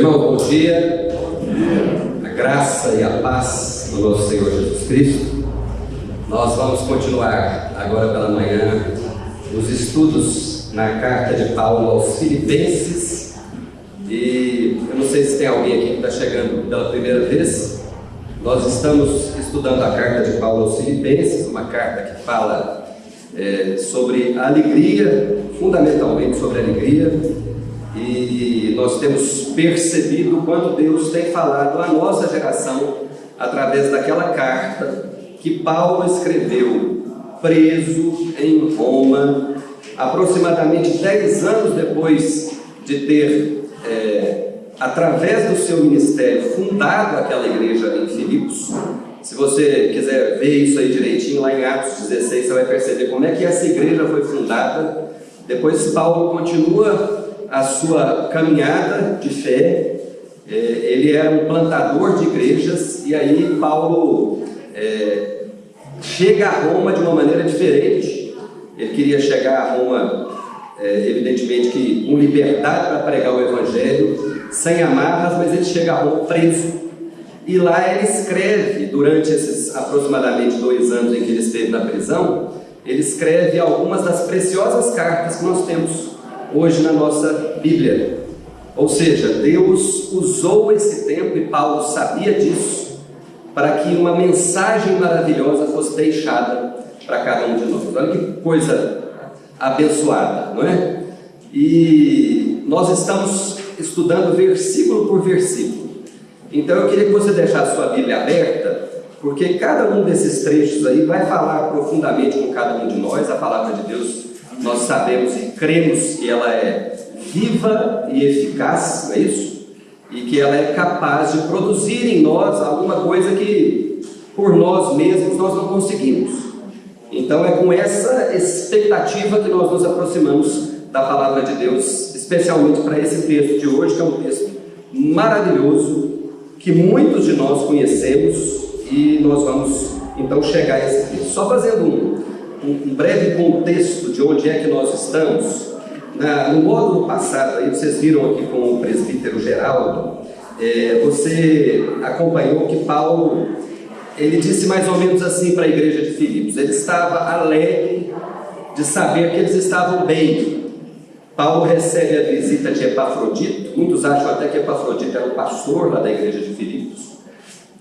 Irmão, bom dia. A graça e a paz do nosso Senhor Jesus Cristo. Nós vamos continuar agora pela manhã os estudos na carta de Paulo aos Filipenses. E eu não sei se tem alguém aqui que está chegando pela primeira vez. Nós estamos estudando a carta de Paulo aos Filipenses, uma carta que fala sobre a alegria, fundamentalmente sobre a alegria. E nós temos percebido o quanto Deus tem falado à nossa geração através daquela carta que Paulo escreveu preso em Roma, aproximadamente 10 anos depois de ter, através do seu ministério, fundado aquela igreja em Filipos. Se você quiser ver isso aí direitinho, lá em Atos 16, você vai perceber como é que essa igreja foi fundada. Depois Paulo continua a sua caminhada de fé. Ele era um plantador de igrejas, e aí Paulo chega a Roma de uma maneira diferente. Ele queria chegar a Roma, evidentemente que com liberdade para pregar o evangelho, sem amarras, mas ele chega a Roma preso. E lá ele escreve, durante esses aproximadamente 2 anos em que ele esteve na prisão, ele escreve algumas das preciosas cartas que nós temos hoje na nossa Bíblia. Ou seja, Deus usou esse tempo, e Paulo sabia disso, para que uma mensagem maravilhosa fosse deixada para cada um de nós. Olha que coisa abençoada, não é? E nós estamos estudando versículo por versículo. Então eu queria que você deixasse sua Bíblia aberta, porque cada um desses trechos aí vai falar profundamente com cada um de nós. A palavra de Deus, nós sabemos e cremos que ela é viva e eficaz, não é isso? E que ela é capaz de produzir em nós alguma coisa que por nós mesmos nós não conseguimos. Então é com essa expectativa que nós nos aproximamos da palavra de Deus, especialmente para esse texto de hoje, que é um texto maravilhoso, que muitos de nós conhecemos, e nós vamos então chegar a esse texto. Só fazendo um breve contexto de onde é que nós estamos. No módulo passado, aí vocês viram aqui com o presbítero Geraldo, você acompanhou que Paulo, ele disse mais ou menos assim para a igreja de Filipos. Ele estava alegre de saber que eles estavam bem. Paulo recebe a visita de Epafrodito. Muitos acham até que Epafrodito era o pastor lá da igreja de Filipos.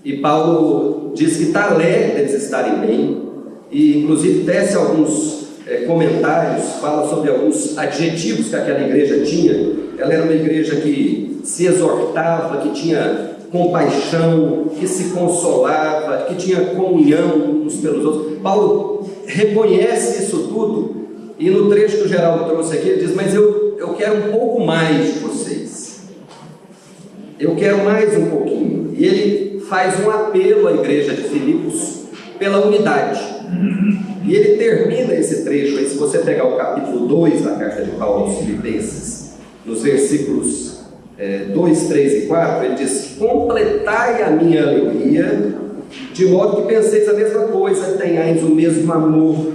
E Paulo diz que está alegre deles estarem bem, e inclusive tece alguns comentários, fala sobre alguns adjetivos que aquela igreja tinha. Ela era uma igreja que se exortava, que tinha compaixão, que se consolava, que tinha comunhão uns pelos outros. Paulo reconhece isso tudo, e no trecho que o Geraldo trouxe aqui, ele diz: mas eu quero um pouco mais de vocês, eu quero mais um pouquinho. E ele faz um apelo à igreja de Filipos pela unidade. E ele termina esse trecho aí, se você pegar o capítulo 2 da carta de Paulo aos Filipenses, nos versículos 2, 3 e 4, ele diz: completai a minha alegria, de modo que penseis a mesma coisa, tenhais o mesmo amor,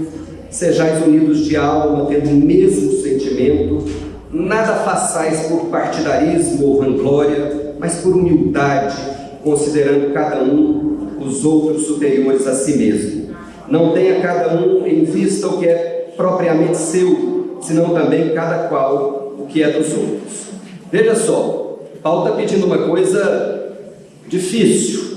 sejais unidos de alma, tendo o mesmo sentimento, nada façais por partidarismo ou vanglória, mas por humildade, considerando cada um os outros superiores a si mesmo. Não tenha cada um em vista o que é propriamente seu, senão também cada qual o que é dos outros. Veja só, Paulo está pedindo uma coisa difícil.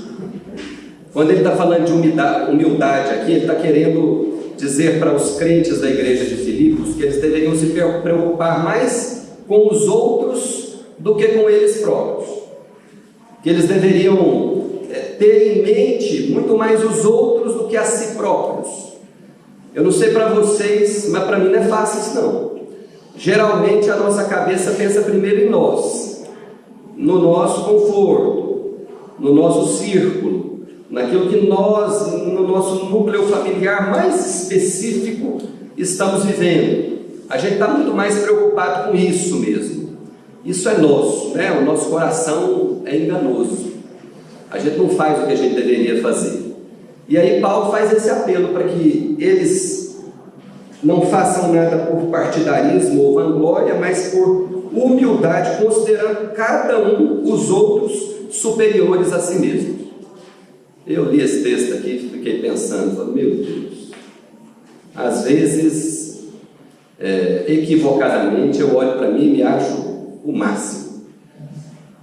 Quando ele está falando de humildade aqui, ele está querendo dizer para os crentes da igreja de Filipos que eles deveriam se preocupar mais com os outros do que com eles próprios. Que eles deveriam ter em mente muito mais os outros do que a si próprios. Eu não sei para vocês, mas para mim não é fácil isso não. Geralmente a nossa cabeça pensa primeiro em nós, no nosso conforto, no nosso círculo, naquilo que nós, no nosso núcleo familiar mais específico, estamos vivendo. A gente está muito mais preocupado com isso mesmo. Isso é nosso, né? O nosso coração é enganoso. A gente não faz o que a gente deveria fazer. E aí Paulo faz esse apelo para que eles Não façam nada por partidarismo ou vanglória, mas por humildade, considerando cada um os outros superiores a si mesmo. Eu li esse texto aqui e fiquei pensando, meu Deus, às vezes, equivocadamente, eu olho para mim e me acho o máximo.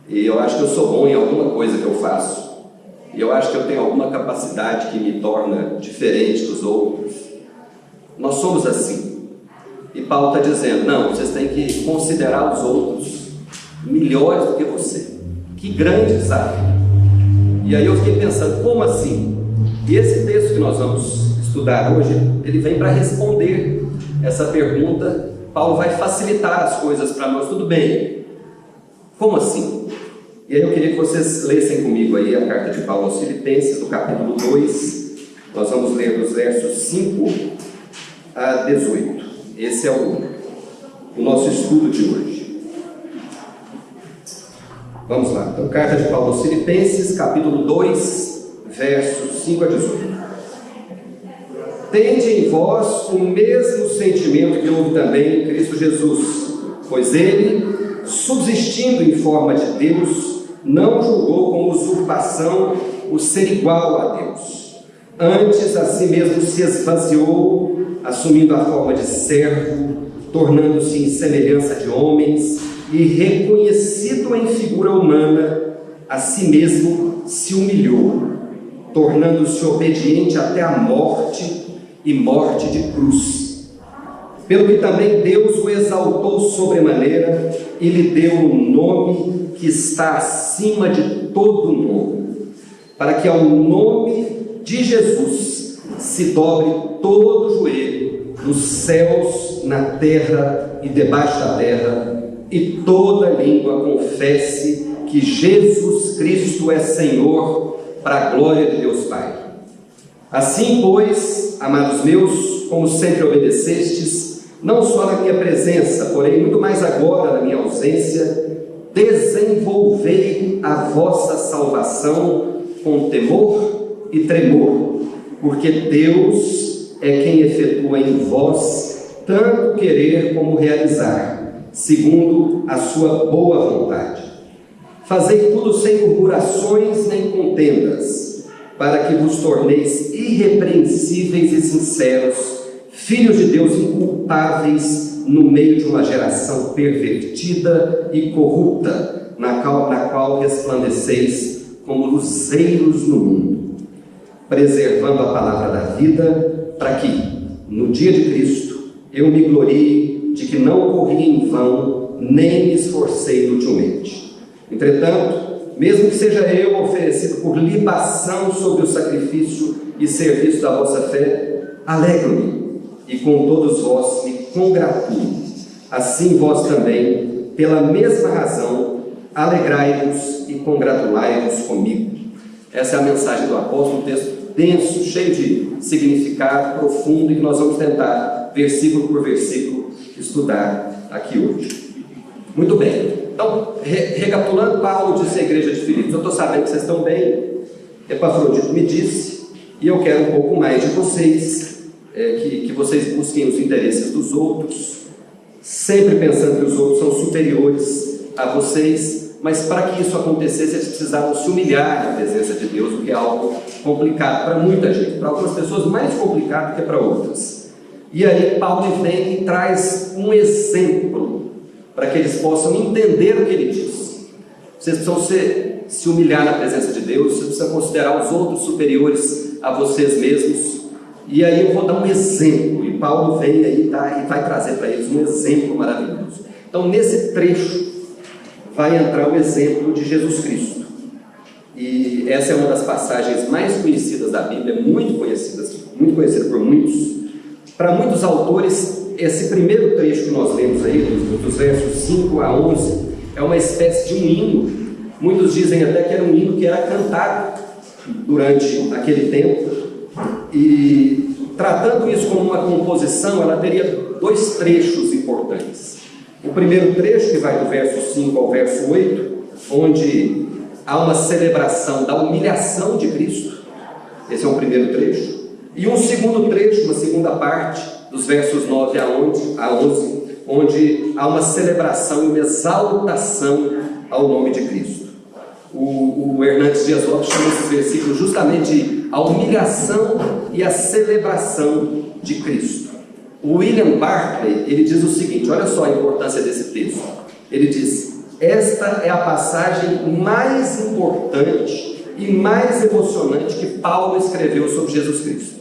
E eu acho que eu sou bom em alguma coisa que eu faço. E eu acho que eu tenho alguma capacidade que me torna diferente dos outros. Nós somos assim. E Paulo está dizendo, não, vocês têm que considerar os outros melhores do que você. Que grande desafio. E aí eu fiquei pensando, como assim? E esse texto que nós vamos estudar hoje, ele vem para responder essa pergunta. Paulo vai facilitar as coisas para nós, tudo bem. Como assim? E aí eu queria que vocês lessem comigo aí a carta de Paulo aos Filipenses, do capítulo 2. Nós vamos ler dos versos 5 a 18. Esse é o nosso estudo de hoje. Vamos lá. Então, carta de Paulo aos Filipenses, capítulo 2, versos 5 a 18. Tende em vós o mesmo sentimento que houve também em Cristo Jesus, pois ele, subsistindo em forma de Deus, não julgou como usurpação o ser igual a Deus. Antes, a si mesmo se esvaziou, assumindo a forma de servo, tornando-se em semelhança de homens, e reconhecido em figura humana, a si mesmo se humilhou, tornando-se obediente até a morte, e morte de cruz. Pelo que também Deus o exaltou sobremaneira, e lhe deu um nome que está acima de todo nome, para que ao nome de Jesus se dobre todo o joelho, nos céus, na terra e debaixo da terra, e toda língua confesse que Jesus Cristo é Senhor, para a glória de Deus Pai. Assim, pois, amados meus, como sempre obedecestes, não só na minha presença, porém muito mais agora na minha ausência, desenvolvei a vossa salvação com temor e tremor, porque Deus é quem efetua em vós tanto querer como realizar, segundo a sua boa vontade. Fazei tudo sem murmurações nem contendas, para que vos torneis irrepreensíveis e sinceros, filhos de Deus inculpáveis no meio de uma geração pervertida e corrupta, na qual resplandeceis como luzeiros no mundo, preservando a palavra da vida, para que, no dia de Cristo, eu me glorie de que não corri em vão, nem me esforcei inutilmente. Entretanto, mesmo que seja eu oferecido por libação sobre o sacrifício e serviço da vossa fé, alegro-me, e com todos vós me congratulo. Assim vós também, pela mesma razão, alegrai-vos e congratulai-vos comigo. Essa é a mensagem do apóstolo, um texto denso, cheio de significado profundo, e que nós vamos tentar, versículo por versículo, estudar aqui hoje. Muito bem. Então, recapitulando, Paulo disse à igreja de Filipos: eu estou sabendo que vocês estão bem, Epafrodito me disse, e eu quero um pouco mais de vocês, que vocês busquem os interesses dos outros, sempre pensando que os outros são superiores a vocês, mas para que isso acontecesse, eles precisavam se humilhar na presença de Deus, o que é algo complicado para muita gente, para algumas pessoas mais complicado do que para outras. E aí Paulo vem e traz um exemplo, para que eles possam entender o que ele diz. Vocês precisam se humilhar na presença de Deus, vocês precisam considerar os outros superiores a vocês mesmos. E aí eu vou dar um exemplo, e Paulo vem aí e vai trazer para eles um exemplo maravilhoso. Então, nesse trecho vai entrar o exemplo de Jesus Cristo. E essa é uma das passagens mais conhecidas da Bíblia, muito conhecida por muitos. Para muitos autores, esse primeiro trecho que nós lemos aí, dos versos 5 a 11, é uma espécie de um hino. Muitos dizem até que era um hino que era cantado durante aquele tempo. E tratando isso como uma composição, ela teria dois trechos importantes. O primeiro trecho, que vai do verso 5 ao verso 8, onde há uma celebração da humilhação de Cristo. Esse é o primeiro trecho. E um segundo trecho, uma segunda parte, dos versos 9 a 11, onde há uma celebração e uma exaltação ao nome de Cristo. O Hernandes Dias Lopes chama esses versículos justamente a humilhação e a celebração de Cristo. O William Barclay, ele diz o seguinte, olha só a importância desse texto. Ele diz: esta é a passagem mais importante e mais emocionante que Paulo escreveu sobre Jesus Cristo.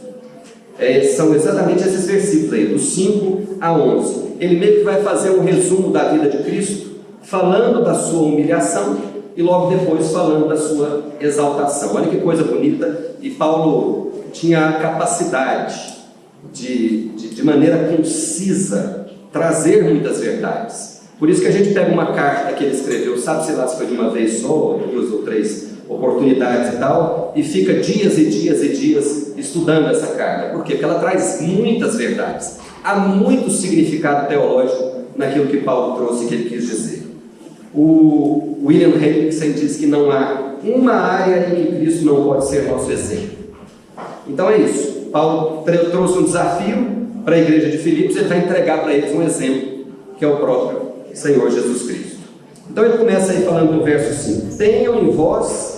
São exatamente esses versículos aí, dos 5 a 11. Ele meio que vai fazer um resumo da vida de Cristo, falando da sua humilhação e logo depois falando da sua exaltação. Olha que coisa bonita. E Paulo tinha a capacidade de maneira concisa, trazer muitas verdades. Por isso que a gente pega uma carta que ele escreveu, sabe-se lá se foi de uma vez só, ou 2 ou 3 oportunidades e tal, e fica dias e dias e dias estudando essa carta. Por quê? Porque ela traz muitas verdades. Há muito significado teológico naquilo que Paulo trouxe, que ele quis dizer. O William Hendrickson diz que não há uma área em que Cristo não pode ser nosso exemplo. Então é isso. Paulo trouxe um desafio para a igreja de Filipos, ele vai entregar para eles um exemplo, que é o próprio Senhor Jesus Cristo. Então ele começa aí falando no verso 5. Tenham em vós...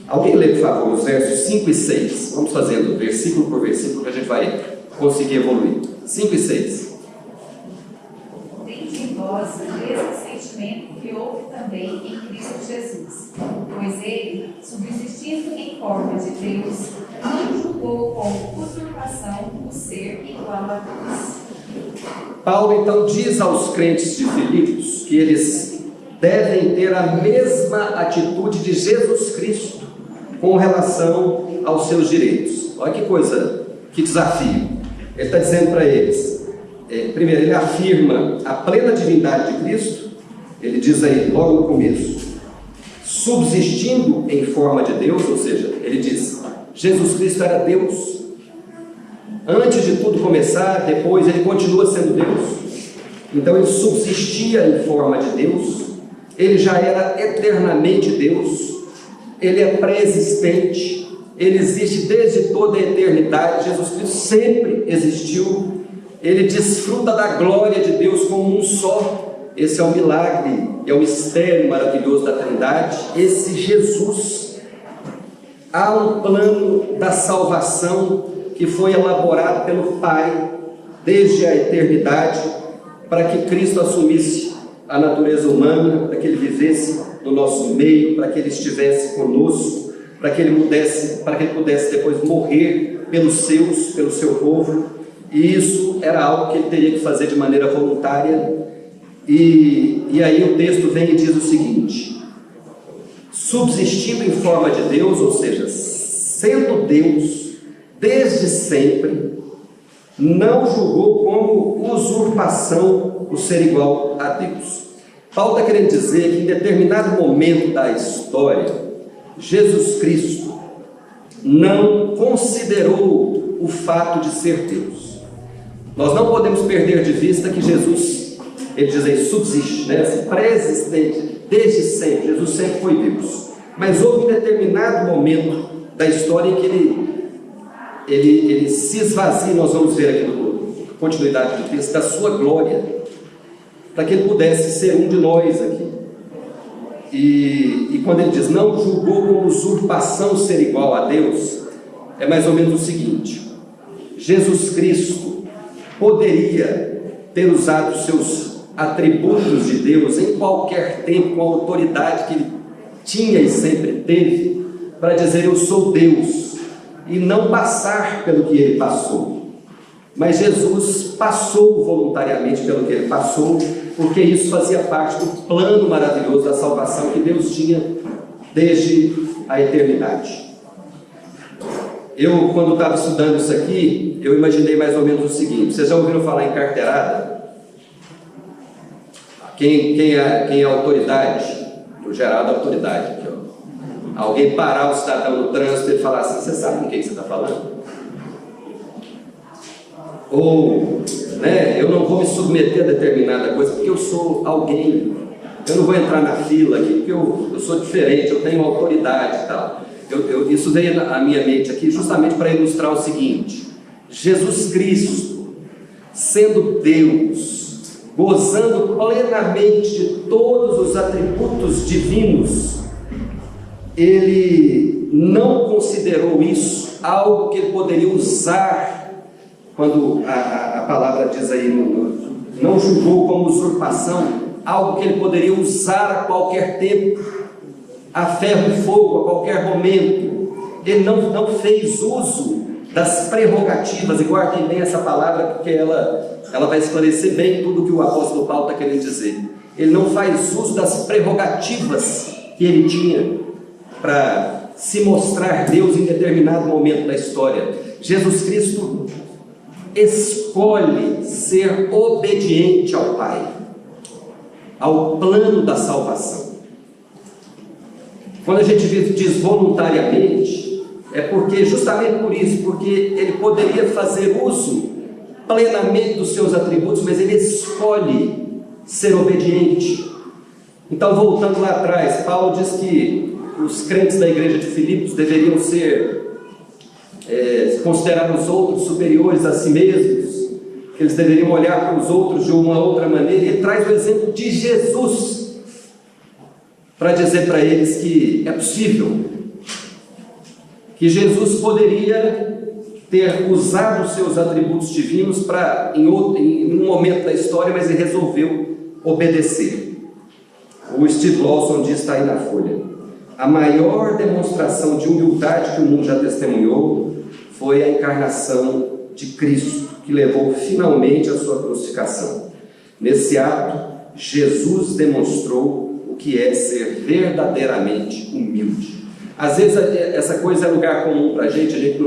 Alguém lê, por favor, os versos 5 e 6. Vamos fazendo versículo por versículo, que a gente vai conseguir evoluir. 5 e 6. Tende em vós o mesmo sentimento que houve também em Cristo Jesus, pois ele, subsistindo em forma de Deus, não julgou com usurpação o ser igual a Deus. Paulo então diz aos crentes de Filipos que eles devem ter a mesma atitude de Jesus Cristo com relação aos seus direitos. Olha que coisa, que desafio. Ele está dizendo para eles, primeiro ele afirma a plena divindade de Cristo. Ele diz aí logo no começo, subsistindo em forma de Deus, ou seja, ele diz, Jesus Cristo era Deus. Antes de tudo começar, depois ele continua sendo Deus. Então ele subsistia em forma de Deus, ele já era eternamente Deus, ele é pré-existente, ele existe desde toda a eternidade, Jesus Cristo sempre existiu, ele desfruta da glória de Deus como um só. Esse é o milagre, é o mistério maravilhoso da Trindade. Esse Jesus, há um plano da salvação que foi elaborado pelo Pai desde a eternidade, para que Cristo assumisse a natureza humana, para que ele vivesse no nosso meio, para que ele estivesse conosco, para que ele pudesse depois morrer pelos seus, pelo seu povo. E isso era algo que ele teria que fazer de maneira voluntária. E aí o texto vem e diz o seguinte: subsistindo em forma de Deus, ou seja, sendo Deus desde sempre, não julgou como usurpação o ser igual a Deus. Paulo está querendo dizer que em determinado momento da história, Jesus Cristo não considerou o fato de ser Deus. Nós não podemos perder de vista que Jesus, ele diz aí, subsiste, né? Pré-existente, desde sempre. Jesus sempre foi Deus. Mas houve um determinado momento da história em que ele se esvazia. Nós vamos ver aqui na continuidade do texto, da sua glória, para que ele pudesse ser um de nós aqui. E quando ele diz, não julgou como usurpação ser igual a Deus, é mais ou menos o seguinte: Jesus Cristo poderia ter usado os seus atributos de Deus em qualquer tempo, com a autoridade que ele tinha e sempre teve, para dizer eu sou Deus, e não passar pelo que ele passou. Mas Jesus passou voluntariamente pelo que ele passou, porque isso fazia parte do plano maravilhoso da salvação que Deus tinha desde a eternidade. Eu, quando estava estudando isso aqui, eu imaginei mais ou menos o seguinte: vocês já ouviram falar em carteirada? Quem é autoridade? No geral, da autoridade aqui, ó. Alguém parar o cidadão no trânsito e falar assim: você sabe com quem você está falando? Ou, né, eu não vou me submeter a determinada coisa porque eu sou alguém, eu não vou entrar na fila aqui porque eu sou diferente, eu tenho autoridade e tal. Isso veio à minha mente aqui justamente para ilustrar o seguinte: Jesus Cristo sendo Deus, gozando plenamente de todos os atributos divinos, ele não considerou isso algo que ele poderia usar, quando a palavra diz aí, não julgou como usurpação, algo que ele poderia usar a qualquer tempo, a ferro e fogo, a qualquer momento. Ele não fez uso das prerrogativas, e guardem bem essa palavra, porque ela vai esclarecer bem tudo o que o apóstolo Paulo está querendo dizer. Ele não faz uso das prerrogativas que ele tinha para se mostrar Deus em determinado momento da história. Jesus Cristo escolhe ser obediente ao Pai, ao plano da salvação. Quando a gente diz voluntariamente, é porque, justamente por isso, porque ele poderia fazer uso plenamente dos seus atributos, mas ele escolhe ser obediente. Então, voltando lá atrás, Paulo diz que os crentes da igreja de Filipos deveriam considerar os outros superiores a si mesmos, que eles deveriam olhar para os outros de uma outra maneira. Ele traz o exemplo de Jesus para dizer para eles que é possível, que Jesus poderia ter usado os seus atributos divinos em um momento da história, mas ele resolveu obedecer. O Steve Lawson diz, está aí na folha: a maior demonstração de humildade que o mundo já testemunhou foi a encarnação de Cristo, que levou finalmente à sua crucificação. Nesse ato, Jesus demonstrou o que é ser verdadeiramente humilde. Às vezes essa coisa é lugar comum para a gente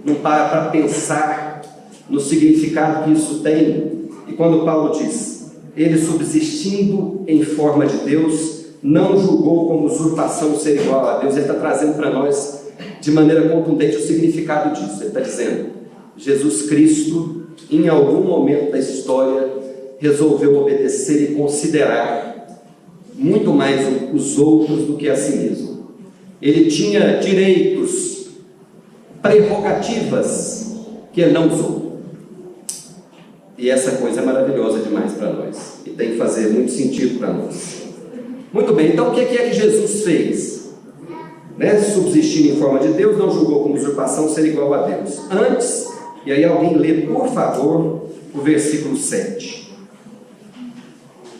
não para para pensar no significado que isso tem. E quando Paulo diz, ele subsistindo em forma de Deus, não julgou como usurpação ser igual a Deus, ele está trazendo para nós de maneira contundente o significado disso. Ele está dizendo, Jesus Cristo, em algum momento da história, resolveu obedecer e considerar muito mais os outros do que a si mesmo. Ele tinha direitos, prerrogativas que ele não usou. E essa coisa é maravilhosa demais para nós, e tem que fazer muito sentido para nós. Muito bem, então o que é que Jesus fez? Subsistindo em forma de Deus, não julgou como usurpação ser igual a Deus. Antes, e aí alguém lê, por favor, o versículo 7.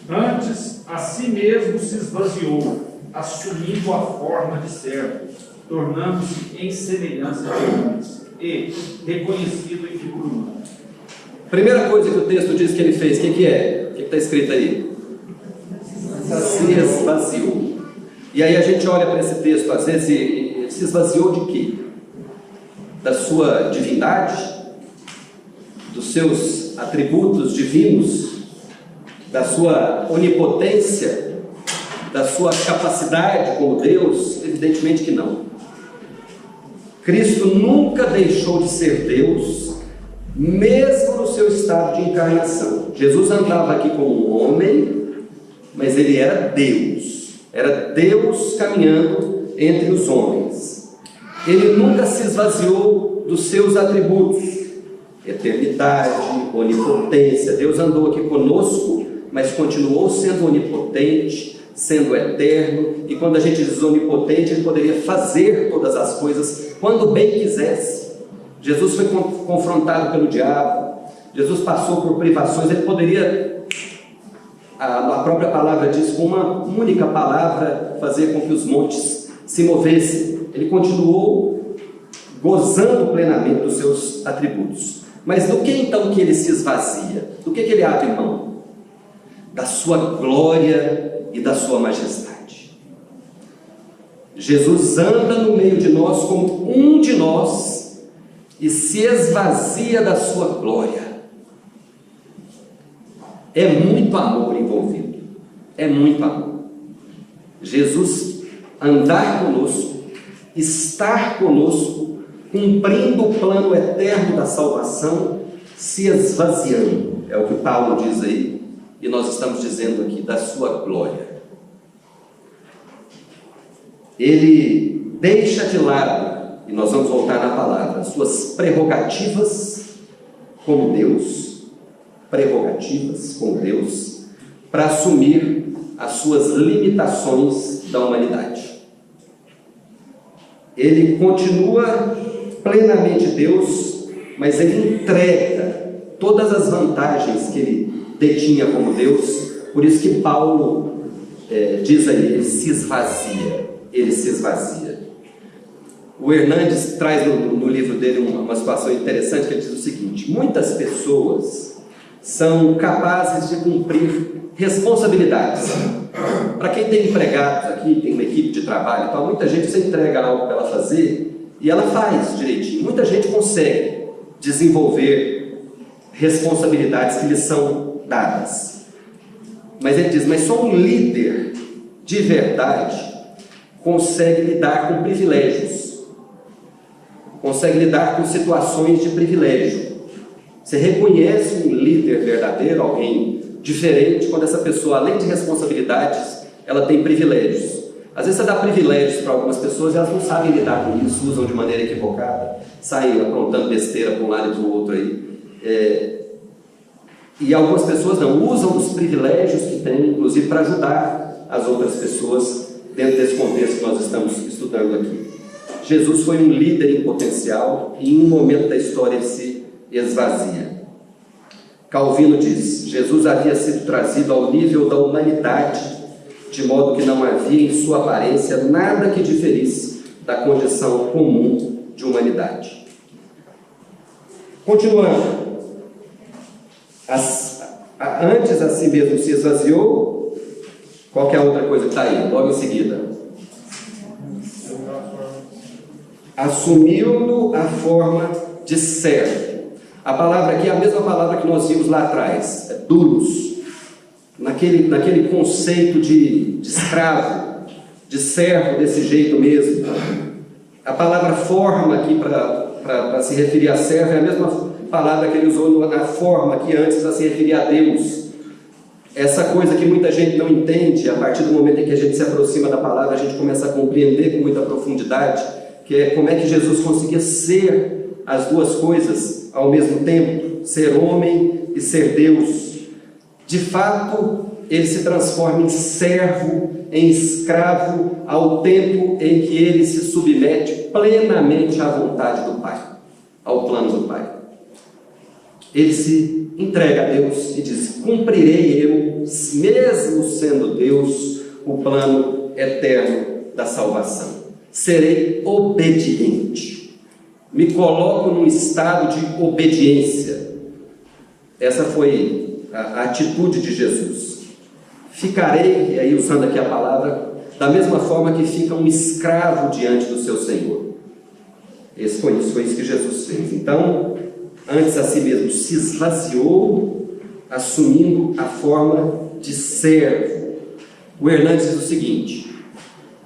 Antes, a si mesmo se esvaziou, assumindo a forma de servo, tornando-se em semelhança de homens, e reconhecido em figura humana. Primeira coisa que o texto diz que ele fez, o que é? O que está escrito aí? Se esvaziou. E aí a gente olha para esse texto, às vezes, ele se esvaziou de quê? Da sua divindade? Dos seus atributos divinos? Da sua onipotência? Da sua capacidade como Deus? Evidentemente que não. Cristo nunca deixou de ser Deus, mesmo no seu estado de encarnação. Jesus andava aqui como um homem, mas ele era Deus caminhando entre os homens. Ele nunca se esvaziou dos seus atributos, eternidade, onipotência. Deus andou aqui conosco, mas continuou sendo onipotente, sendo eterno, e quando a gente diz onipotente, ele poderia fazer todas as coisas quando bem quisesse. Jesus foi confrontado pelo diabo, Jesus passou por privações, ele poderia, a própria palavra diz, com uma única palavra, fazer com que os montes se movessem. Ele continuou gozando plenamente dos seus atributos. Mas do que então que ele se esvazia? Do que ele abre mão? Da sua glória e da sua majestade. Jesus anda no meio de nós como um de nós e se esvazia da sua glória. É muito amor envolvido, é muito amor. Jesus andar conosco, estar conosco, cumprindo o plano eterno da salvação, se esvaziando, é o que Paulo diz aí, e nós estamos dizendo aqui, da sua glória. Ele deixa de lado, e nós vamos voltar na palavra, suas prerrogativas como Deus, prerrogativas com Deus para assumir as suas limitações da humanidade. Ele continua plenamente Deus, mas ele entrega todas as vantagens que ele detinha como Deus. Por isso que Paulo diz aí, ele se esvazia. O Hernandes traz no livro dele uma situação interessante, que ele diz o seguinte: muitas pessoas são capazes de cumprir responsabilidades. Para quem tem empregados aqui, tem uma equipe de trabalho, então muita gente você entrega algo para ela fazer e ela faz direitinho. Muita gente consegue desenvolver responsabilidades que lhes são dadas. Mas ele diz, mas só um líder de verdade consegue lidar com privilégios, consegue lidar com situações de privilégio. Você reconhece um líder verdadeiro, alguém diferente, quando essa pessoa, além de responsabilidades, ela tem privilégios. Às vezes você dá privilégios para algumas pessoas e elas não sabem lidar com isso, usam de maneira equivocada, saem aprontando besteira para um lado e para o outro aí. E algumas pessoas não usam os privilégios que têm, inclusive para ajudar as outras pessoas dentro desse contexto que nós estamos estudando aqui. Jesus foi um líder em potencial e em um momento da história ele se esvazia. Calvino diz, Jesus havia sido trazido ao nível da humanidade, de modo que não havia em sua aparência nada que diferisse da condição comum de humanidade. Continuando, antes a si mesmo se esvaziou. Qual que é a outra coisa que está aí? Logo em seguida, assumindo a forma de servo. A palavra aqui é a mesma palavra que nós vimos lá atrás, doulos, naquele conceito de escravo, de servo desse jeito mesmo. A palavra forma aqui para se referir a servo é a mesma palavra que ele usou na forma que antes para se referir a Deus. Essa coisa que muita gente não entende, a partir do momento em que a gente se aproxima da palavra, a gente começa a compreender com muita profundidade, que é como é que Jesus conseguia ser as duas coisas ao mesmo tempo, ser homem e ser Deus. De fato, ele se transforma em servo, em escravo, ao tempo em que ele se submete plenamente à vontade do Pai, ao plano do Pai. Ele se entrega a Deus e diz, cumprirei eu, mesmo sendo Deus, o plano eterno da salvação. Serei obediente. Me coloco num estado de obediência. Essa foi a atitude de Jesus. Ficarei, e aí usando aqui a palavra, da mesma forma que fica um escravo diante do seu Senhor. Foi isso que Jesus fez. Então, antes a si mesmo se esvaziou, assumindo a forma de servo. O Hernandes diz o seguinte,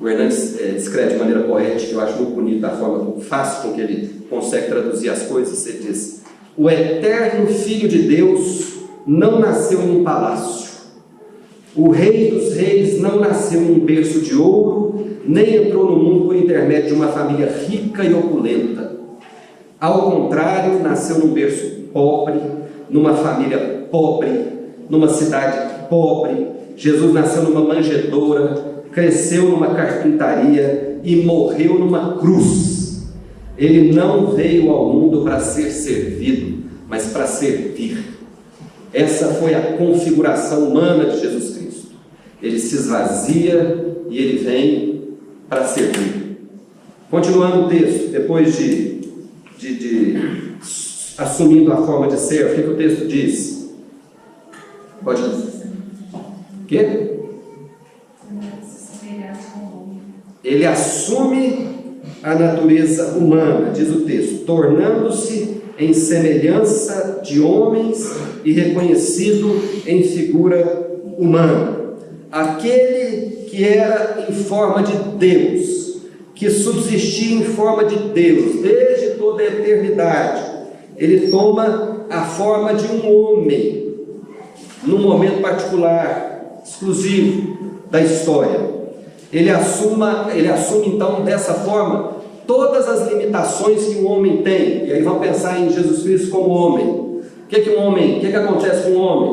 o Hernandes escreve de maneira poética, eu acho muito bonita a forma fácil com que ele consegue traduzir as coisas. Ele diz, o eterno Filho de Deus não nasceu em um palácio, o Rei dos Reis não nasceu em um berço de ouro, nem entrou no mundo por intermédio de uma família rica e opulenta. Ao contrário, nasceu num berço pobre, numa família pobre, numa cidade pobre. Jesus nasceu numa manjedoura, cresceu numa carpintaria e morreu numa cruz. Ele não veio ao mundo para ser servido, mas para servir. Essa foi a configuração humana de Jesus Cristo. Ele se esvazia e ele vem para servir. Continuando o texto, depois de assumindo a forma de ser, o que o texto diz? Pode dizer. O quê? Ele assume a natureza humana, diz o texto, tornando-se em semelhança de homens e reconhecido em figura humana. Aquele que era em forma de Deus, que subsistia em forma de Deus desde toda a eternidade, ele toma a forma de um homem, num momento particular, exclusivo da história. Ele assume então dessa forma todas as limitações que o homem tem. E aí vamos pensar em Jesus Cristo como homem. O que acontece com um homem?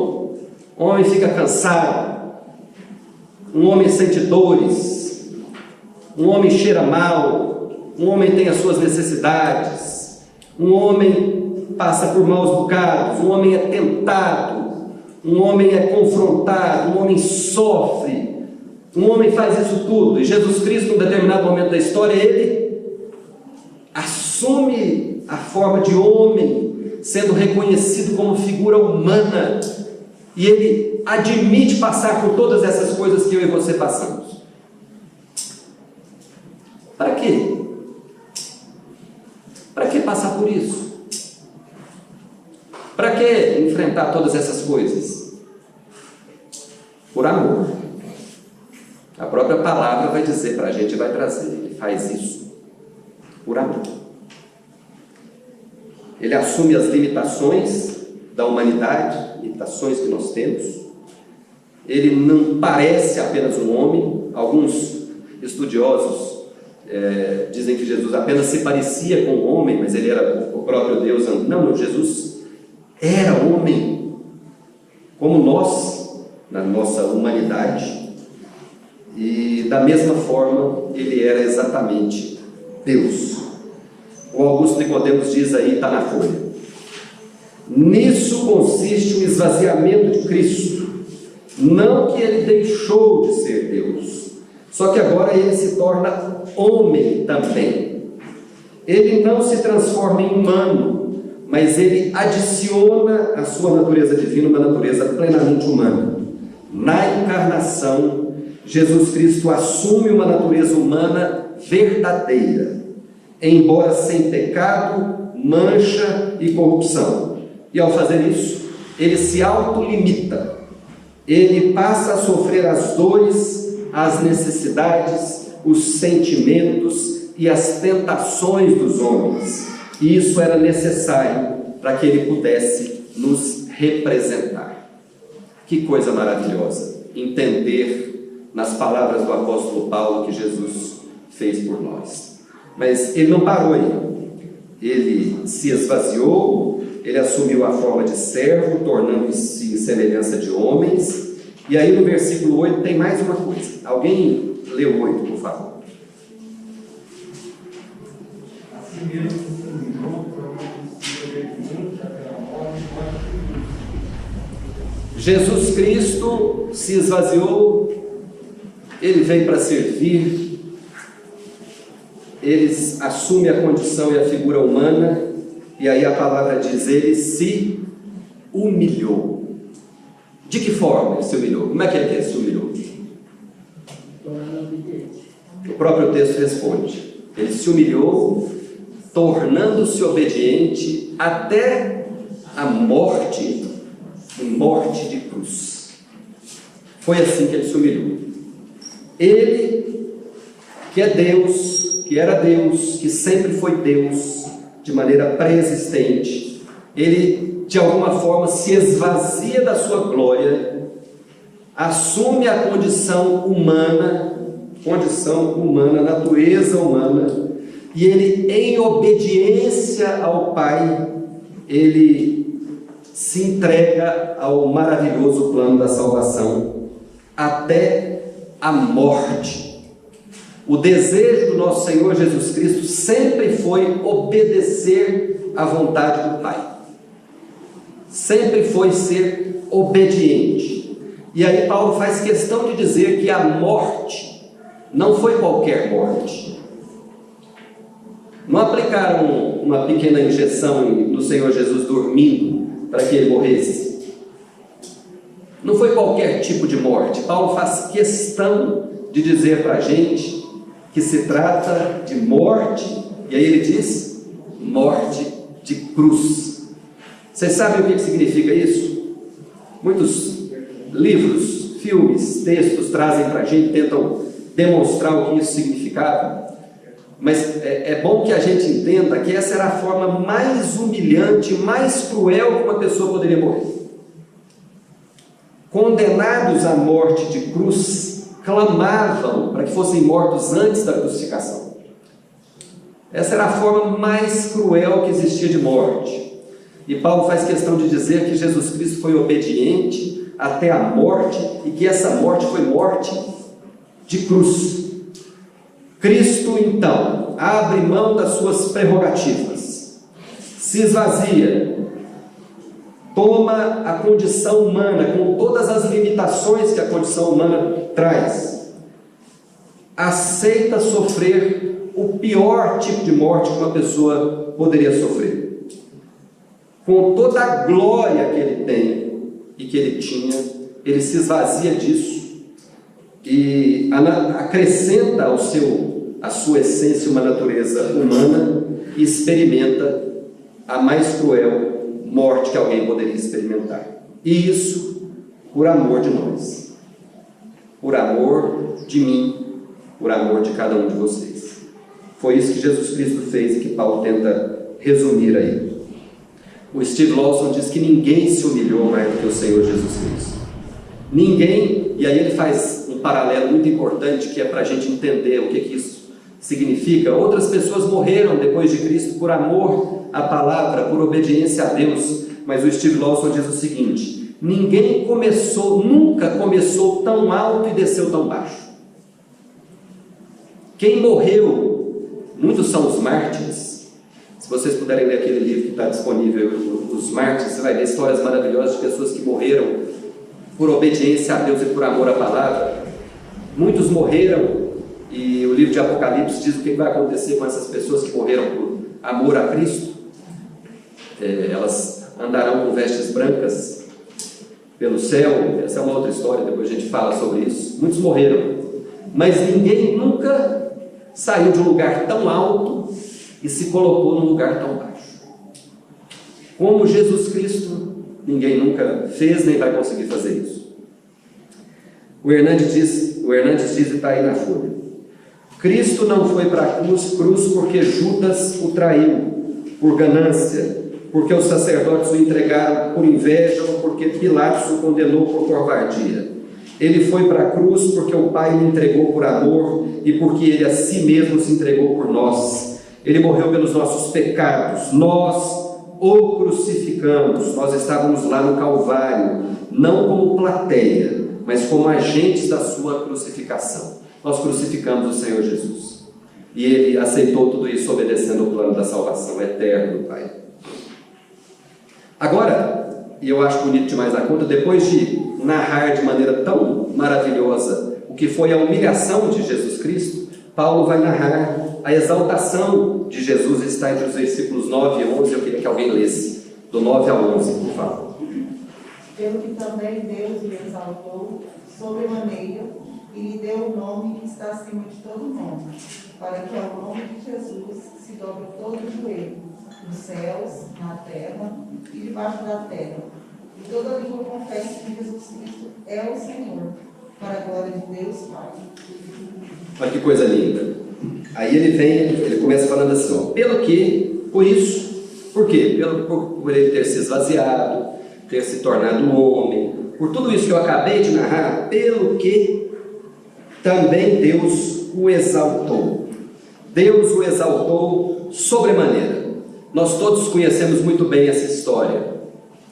O homem fica cansado, um homem sente dores, um homem cheira mal, um homem tem as suas necessidades, um homem passa por maus bocados, um homem é tentado, um homem é confrontado, um homem sofre, um homem faz isso tudo. E Jesus Cristo, em um determinado momento da história, ele assume a forma de homem, sendo reconhecido como figura humana, e ele admite passar por todas essas coisas que eu e você passamos. Para quê? Para que passar por isso? Para que enfrentar todas essas coisas? Por amor. A própria palavra vai dizer para a gente, vai trazer, ele faz isso por amor. Ele assume as limitações da humanidade, limitações que nós temos. Ele não parece apenas um homem. Alguns estudiosos dizem que Jesus apenas se parecia com um homem, mas ele era o próprio Deus. Não, Jesus era homem, como nós, na nossa humanidade, e da mesma forma ele era exatamente Deus. O Augusto Nicodemos diz aí, está na folha: nisso consiste o esvaziamento de Cristo, não que ele deixou de ser Deus, só que agora ele se torna homem também. Ele não se transforma em humano, mas ele adiciona à sua natureza divina uma natureza plenamente humana. Na encarnação, Jesus Cristo assume uma natureza humana verdadeira, embora sem pecado, mancha e corrupção. E ao fazer isso, ele se autolimita, ele passa a sofrer as dores, as necessidades, os sentimentos e as tentações dos homens. E isso era necessário para que ele pudesse nos representar. Que coisa maravilhosa entender nas palavras do apóstolo Paulo que Jesus fez por nós. Mas ele não parou aí. Ele se esvaziou, ele assumiu a forma de servo, tornando-se em semelhança de homens. E aí no versículo 8 tem mais uma coisa. Alguém lê o 8, por favor. Assim mesmo se humilhou, tornando-se obediente até a morte. Jesus Cristo se esvaziou, ele veio para servir, ele assume a condição e a figura humana, e aí a palavra diz, ele se humilhou. De que forma ele se humilhou? Como é que ele se humilhou? O próprio texto responde, ele se humilhou, tornando-se obediente até a morte de cruz. Foi assim que ele se humilhou. Ele, que é Deus, que era Deus, que sempre foi Deus, de maneira pré-existente, ele de alguma forma se esvazia da sua glória, assume a condição humana, natureza humana, e ele, em obediência ao Pai, ele se entrega ao maravilhoso plano da salvação até a morte. O desejo do nosso Senhor Jesus Cristo sempre foi obedecer à vontade do Pai, sempre foi ser obediente. E aí Paulo faz questão de dizer que a morte não foi qualquer morte. Não aplicaram uma pequena injeção no Senhor Jesus dormindo para que ele morresse. Não foi qualquer tipo de morte. Paulo faz questão de dizer para a gente que se trata de morte, e aí ele diz, morte de cruz. Vocês sabem o que significa isso? Muitos livros, filmes, textos trazem para a gente, tentam demonstrar o que isso significava. Mas é bom que a gente entenda que essa era a forma mais humilhante, mais cruel que uma pessoa poderia morrer. Condenados à morte de cruz, clamavam para que fossem mortos antes da crucificação. Essa era a forma mais cruel que existia de morte. E Paulo faz questão de dizer que Jesus Cristo foi obediente até a morte, e que essa morte foi morte de cruz. Cristo, então, abre mão das suas prerrogativas, se esvazia, toma a condição humana, com todas as limitações que a condição humana traz, aceita sofrer o pior tipo de morte que uma pessoa poderia sofrer. Com toda a glória que ele tem e que ele tinha, ele se esvazia disso e acrescenta à sua essência uma natureza humana e experimenta a mais cruel morte que alguém poderia experimentar. E isso por amor de nós, por amor de mim, por amor de cada um de vocês. Foi isso que Jesus Cristo fez e que Paulo tenta resumir aí. O Steve Lawson diz que ninguém se humilhou mais do que o Senhor Jesus Cristo. Ninguém, e aí ele faz um paralelo muito importante, que é para a gente entender o que isso significa. Outras pessoas morreram depois de Cristo por amor à palavra, por obediência a Deus, mas o Steve Lawson diz o seguinte: ninguém nunca começou tão alto e desceu tão baixo. Quem morreu, muitos são os mártires. Se vocês puderem ler aquele livro que está disponível, Os Mártires, você vai ver histórias maravilhosas de pessoas que morreram por obediência a Deus e por amor à palavra. Muitos morreram, e o livro de Apocalipse diz o que vai acontecer com essas pessoas que morreram por amor a Cristo. Elas andarão com vestes brancas pelo céu. Essa é uma outra história, depois a gente fala sobre isso. Muitos morreram, mas ninguém nunca saiu de um lugar tão alto e se colocou num lugar tão baixo. Como Jesus Cristo, ninguém nunca fez nem vai conseguir fazer isso. O Hernandes diz, e está aí na folha: Cristo não foi para a cruz porque Judas o traiu por ganância, porque os sacerdotes o entregaram por inveja ou porque Pilatos o condenou por covardia. Ele foi para a cruz porque o Pai o entregou por amor e porque ele a si mesmo se entregou por nós. Ele morreu pelos nossos pecados, nós o crucificamos, nós estávamos lá no Calvário, não como plateia, mas como agentes da sua crucificação. Nós crucificamos o Senhor Jesus, e Ele aceitou tudo isso obedecendo o plano da salvação eterna do Pai. Agora, e eu acho bonito demais a conta, depois de narrar de maneira tão maravilhosa o que foi a humilhação de Jesus Cristo, Paulo vai narrar a exaltação de Jesus. Está entre os versículos 9 e 11, eu queria que alguém lesse, do 9 ao 11, por favor. Pelo que também Deus lhe exaltou sobremaneira e lhe deu o nome que está acima de todo nome, para que ao nome de Jesus se dobre todo o joelho, nos céus, na terra e debaixo da terra, e toda língua confesse que Jesus Cristo é o Senhor, para a glória de Deus Pai. Olha que coisa linda. Aí ele começa falando assim, ó: por quê? Por ele ter se esvaziado, ter se tornado homem, por tudo isso que eu acabei de narrar, pelo que também Deus o exaltou. Deus o exaltou sobremaneira. Nós todos conhecemos muito bem essa história.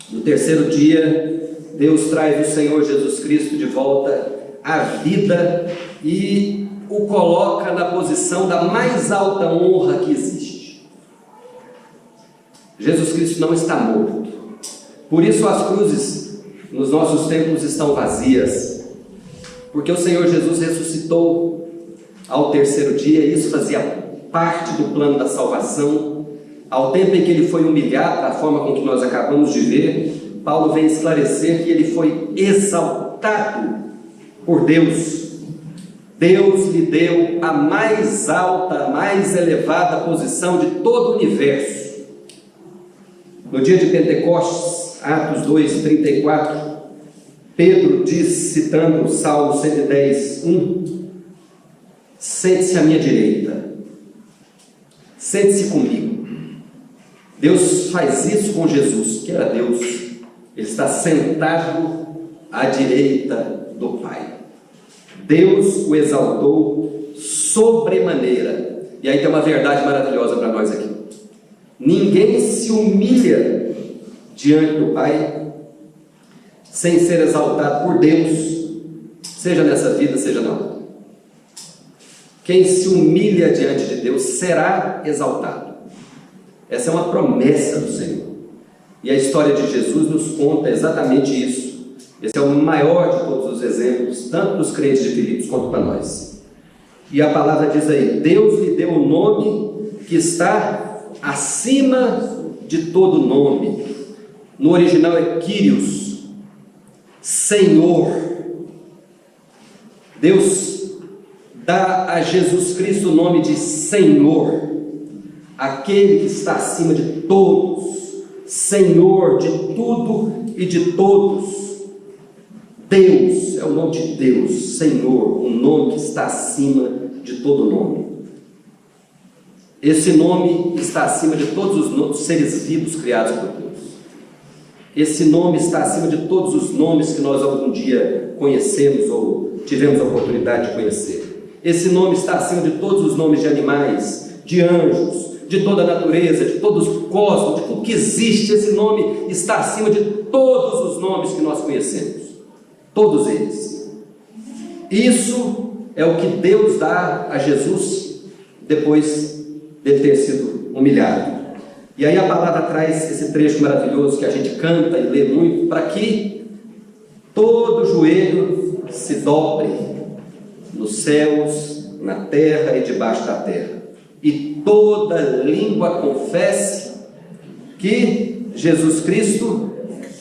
No terceiro dia, Deus traz o Senhor Jesus Cristo de volta à vida e o coloca na posição da mais alta honra que existe. Jesus Cristo não está morto. Por isso as cruzes nos nossos templos estão vazias, porque o Senhor Jesus ressuscitou ao terceiro dia, e isso fazia parte do plano da salvação. Ao tempo em que ele foi humilhado, da forma com que nós acabamos de ver, Paulo vem esclarecer que ele foi exaltado por Deus. Deus lhe deu a mais alta, mais elevada posição de todo o universo. No dia de Pentecostes, Atos 2:34, Pedro diz, citando o Salmo 110:1: sente-se à minha direita, sente-se comigo. Deus faz isso com Jesus, que era Deus. Ele está sentado à direita do Pai. Deus o exaltou sobremaneira. E aí tem uma verdade maravilhosa para nós aqui: ninguém se humilha diante do Pai, sem ser exaltado por Deus, seja nessa vida, seja na outra. Quem se humilha diante de Deus será exaltado. Essa é uma promessa do Senhor. E a história de Jesus nos conta exatamente isso. Esse é o maior de todos os exemplos, tanto dos crentes de Filipos quanto para nós. E a palavra diz aí: Deus lhe deu um nome que está acima de todo nome. No original é Kyrios, Senhor. Deus dá a Jesus Cristo o nome de Senhor, aquele que está acima de todos, Senhor de tudo e de todos. Deus é o nome de Deus, Senhor, um nome que está acima de todo nome. Esse nome está acima de todos os seres vivos criados por Deus. Esse nome está acima de todos os nomes que nós algum dia conhecemos ou tivemos a oportunidade de conhecer. Esse nome está acima de todos os nomes de animais, de anjos, de toda a natureza, de todos os cosmos, de tudo que existe. Esse nome está acima de todos os nomes que nós conhecemos. Todos eles. Isso é o que Deus dá a Jesus depois de ter sido humilhado. E aí a palavra traz esse trecho maravilhoso que a gente canta e lê muito, para que todo joelho se dobre nos céus, na terra e debaixo da terra, e toda língua confesse que Jesus Cristo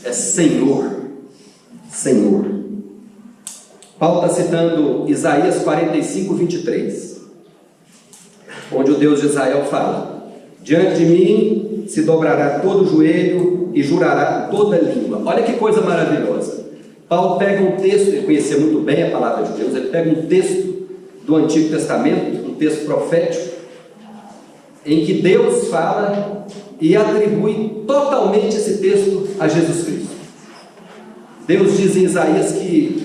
é Senhor. Senhor. Paulo está citando Isaías 45, 23, onde o Deus de Israel fala: diante de mim se dobrará todo joelho e jurará toda língua. Olha que coisa maravilhosa. Paulo pega um texto, ele conhecia muito bem a palavra de Deus, ele pega um texto do Antigo Testamento, um texto profético, em que Deus fala e atribui totalmente esse texto a Jesus Cristo. Deus diz em Isaías que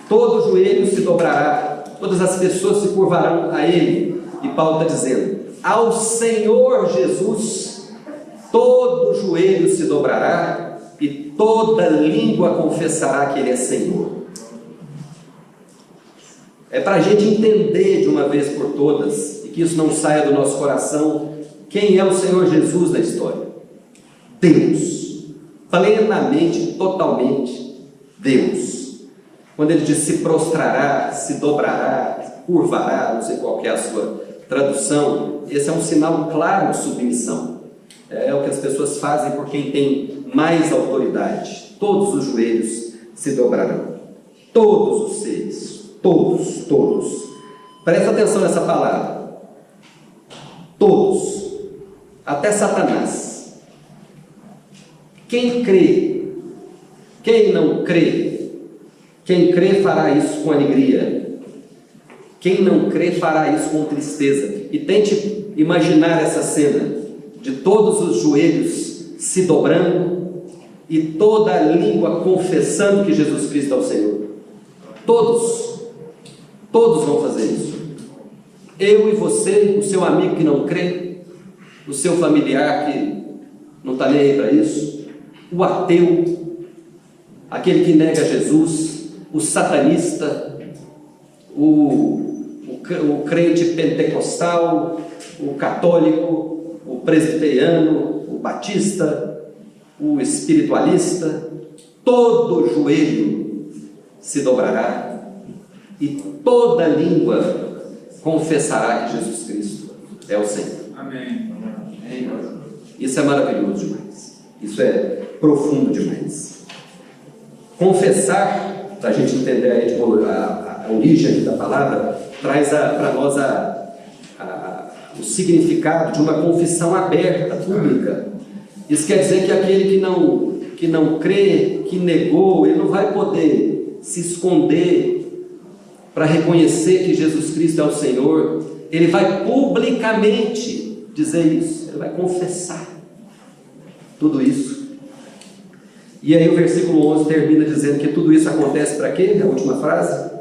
todo joelho se dobrará, todas as pessoas se curvarão a Ele. E Paulo está dizendo: ao Senhor Jesus todo joelho se dobrará e toda língua confessará que Ele é Senhor. É para a gente entender de uma vez por todas, e que isso não saia do nosso coração, quem é o Senhor Jesus na história. Deus, plenamente, totalmente Deus. Quando ele diz se prostrará, se dobrará, curvará, não sei qual que é a sua tradução, esse é um sinal claro de submissão. É o que as pessoas fazem por quem tem mais autoridade. Todos os joelhos se dobrarão, todos os seres, todos. Presta atenção nessa palavra. Todos, até Satanás. Quem crê, quem não crê, quem crê fará isso com alegria, quem não crê fará isso com tristeza. E tente imaginar essa cena de todos os joelhos se dobrando e toda a língua confessando que Jesus Cristo é o Senhor. Todos vão fazer isso. Eu e você, o seu amigo que não crê, o seu familiar que não está nem aí para isso, o ateu, aquele que nega Jesus, o satanista, o crente pentecostal, o católico, o presbiteriano, o batista, o espiritualista, todo joelho se dobrará e toda língua confessará que Jesus Cristo é o Senhor. Amém. Isso é maravilhoso demais. Isso é profundo demais. Confessar, para a gente entender a origem da palavra, traz para nós o significado de uma confissão aberta, pública. Isso quer dizer que aquele que não crê, que negou, ele não vai poder se esconder para reconhecer que Jesus Cristo é o Senhor. Ele vai publicamente dizer isso, ele vai confessar tudo isso. E aí o versículo 11 termina dizendo que tudo isso acontece para quê? A última frase: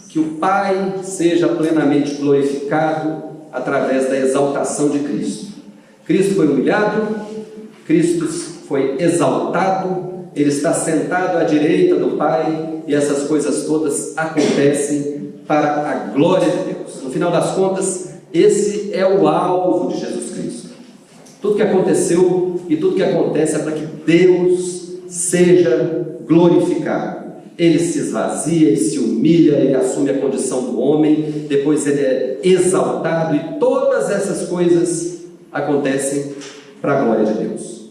que o Pai seja plenamente glorificado através da exaltação de Cristo. Cristo foi humilhado, Cristo foi exaltado, Ele está sentado à direita do Pai, e essas coisas todas acontecem para a glória de Deus. No final das contas, esse é o alvo de Jesus Cristo. Tudo que aconteceu e tudo que acontece é para que Deus seja glorificado. Ele se esvazia, ele se humilha, ele assume a condição do homem, depois ele é exaltado, e todas essas coisas acontecem para a glória de Deus.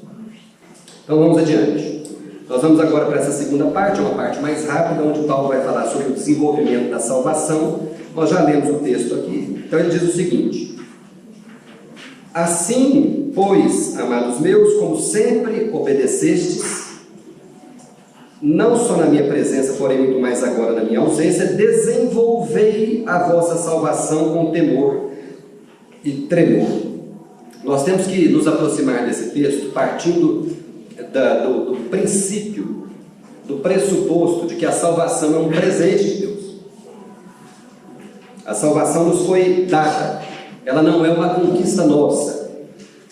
Então vamos adiante. Nós vamos agora para essa segunda parte, uma parte mais rápida, onde Paulo vai falar sobre o desenvolvimento da salvação. Nós já lemos o texto aqui. Então ele diz o seguinte: assim, pois, amados meus, como sempre obedecestes, não só na minha presença, porém muito mais agora na minha ausência, desenvolvei a vossa salvação com temor e tremor. Nós temos que nos aproximar desse texto partindo do princípio, do pressuposto de que a salvação é um presente de Deus. A salvação nos foi dada, ela não é uma conquista nossa.